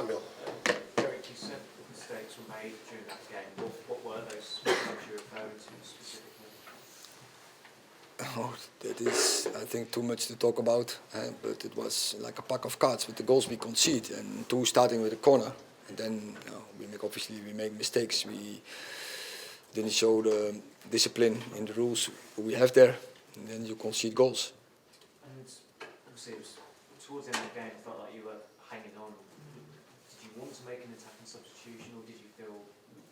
Samuel. Erik, you said mistakes were made during that game. What were those mistakes you're referring to specifically? Oh, that is, I think, too much to talk about. But it was like a pack of cards with the goals we concede, and two starting with a corner, and then we make mistakes. We didn't show the discipline in the rules we have there, and then you concede goals. And obviously, it was towards the end of the game, it felt like you were hanging on. Did you want to make an attacking substitution, or did you feel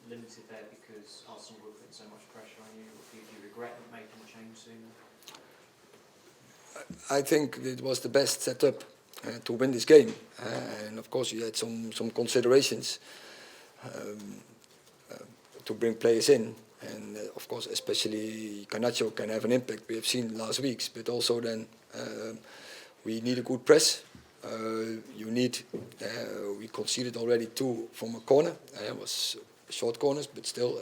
limited there because Arsenal were putting so much pressure on you? Or did you regret not making a change sooner? I think it was the best setup to win this game, and of course you had some considerations to bring players in, and of course especially Sancho can have an impact. We have seen last weeks, but also then we need a good press. We conceded already two from a corner. It was short corners, but still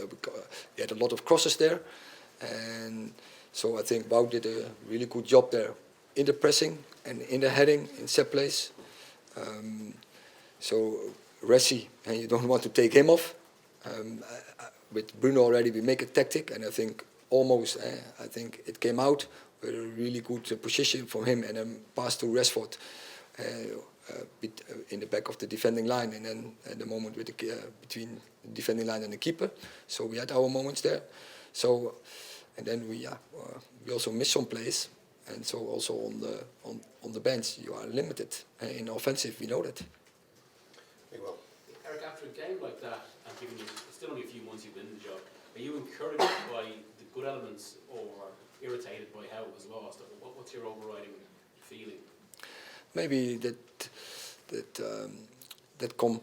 we had a lot of crosses there, and so I think Wout did a really good job there in the pressing and in the heading in set plays. So Ressi, and you don't want to take him off. With Bruno already, we make a tactic, and I think I think it came out with a really good position from him, and then pass to Rashford in the back of the defending line, and then at the moment with between the defending line and the keeper. So we had our moments there. So and then we also missed some plays, and so also on the bench you are limited. In offensive, we know that. Well, Erik, after a game like that, and given you still only a few months you've been in the job, are you encouraged by the good elements or irritated by how it was lost? What's your overriding feeling? Maybe that come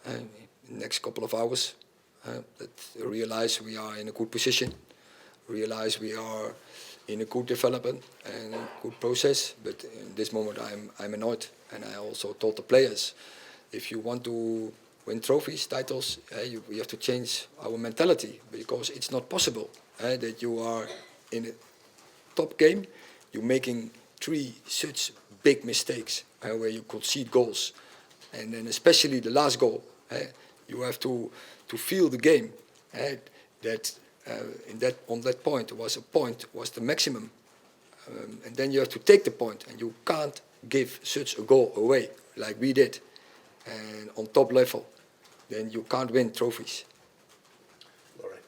in the next couple of hours. That realize we are in a good position, realize we are in a good development and a good process. But in this moment, I'm annoyed, and I also told the players, if you want to win trophies, titles, we have to change our mentality, because it's not possible that you are in a top game, you're making 3 such big mistakes where you concede goals, and then especially the last goal, you have to feel the game. On that point was the maximum, and then you have to take the point, and you can't give such a goal away like we did, and on top level, then you can't win trophies. Laurie.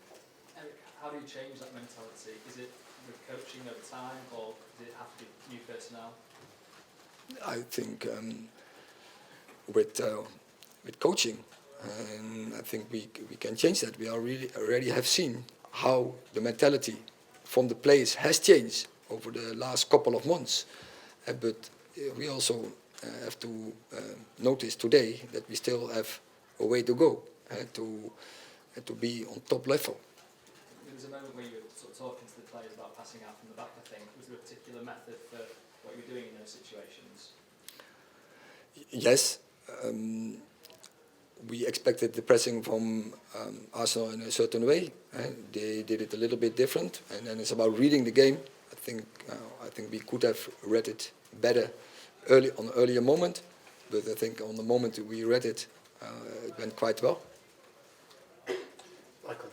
Erik, how do you change that mentality? Is it with coaching over time, or does it have to be new personnel? I think with coaching, and I think we can change that. We already have seen how the mentality from the players has changed over the last couple of months, but we also have to notice today that we still have a way to go to be on top level. There was a moment where you were sort of talking to the players about passing out from the back, I think. Was there a particular method for what you were doing in those situations? Yes. We expected the pressing from Arsenal in a certain way. They did it a little bit different, and then it's about reading the game. I think we could have read it better on an earlier moment, but I think on the moment we read it, it went quite well. Michael.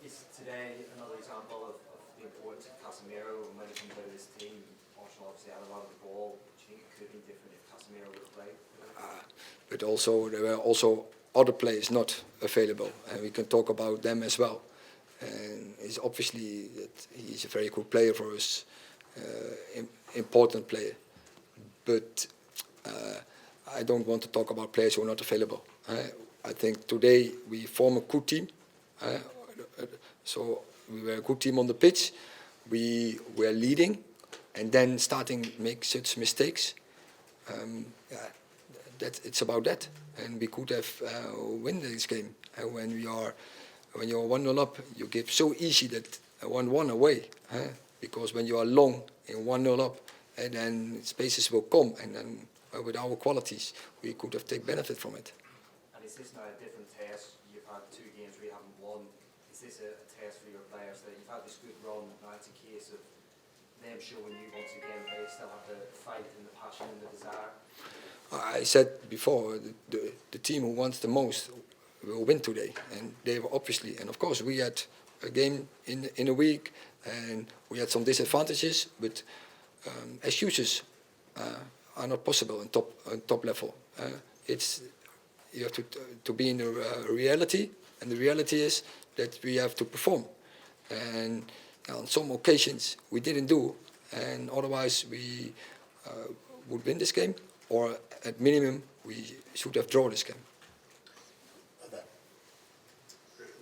Is today another example of the importance of Casemiro, and when it comes out of this team, Arsenal obviously had a lot of the ball. Do you think it could be different if Casemiro would have played? But also there were also other players not available, and we can talk about them as well. And it's obviously that he's a very good player for us, important player. But I don't want to talk about players who are not available. I think today we form a good team. So we were a good team on the pitch. We were leading, and then starting to make such mistakes. It's about that, and we could have win this game. When you're 1-0 up, you give so easy that 1-1 away, because when you are long in 1-0 up, and then spaces will come, and then with our qualities, we could have taken benefit from it. And is this now a different test? You've had 2 games where you haven't won. Is this a test for your players that you've had this good run? Now it's a case of them showing you once again they still have the fight and the passion and the desire? I said before, the team who wants the most will win today, and they were obviously. And of course, we had a game in a week, and we had some disadvantages. But excuses are not possible on top level. It's you have to be in the reality, and the reality is that we have to perform. And on some occasions we didn't do, and otherwise we would win this game, or at minimum we should have drawn this game. That.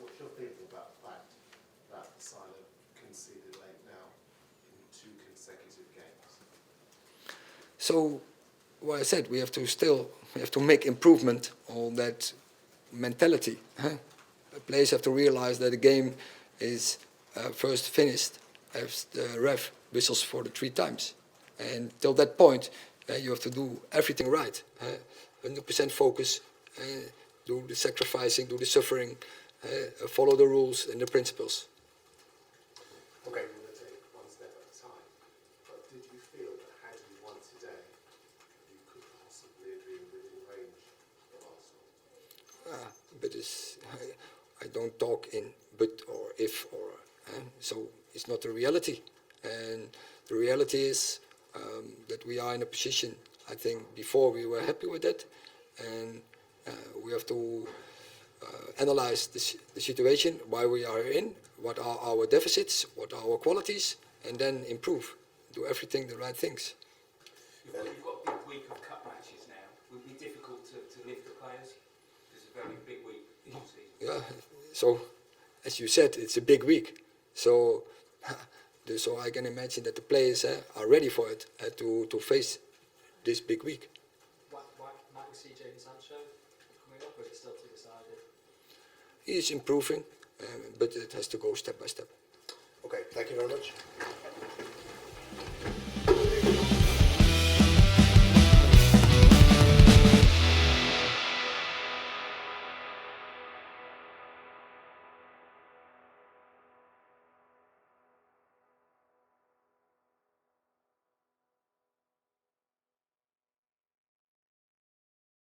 What's your thinking about the fact that the side have conceded late now in 2 consecutive games? So, what I said, we have to make improvement on that mentality. The players have to realize that the game is first finished as the ref whistles for the 3 times, and till that point, you have to do everything right. 100% focus, do the sacrificing, do the suffering, follow the rules and the principles. Okay, we're going to take one step at a time. But did you feel that had you won today, you could possibly have been within range of Arsenal? But I don't talk in but or if or so it's not the reality, and the reality is that we are in a position. I think before we were happy with it, and we have to analyze the situation, why we are in, what are our deficits, what are our qualities, and then improve, do everything the right things. You've got a big week of cup matches now. Would it be difficult to lift the players? It's a very big week this season. Yeah, so as you said, it's a big week. So I can imagine that the players are ready for it to face this big week. Might we see Jadon Sancho coming up, or is it still to be decided? He is improving, but it has to go step by step. Okay, thank you very much.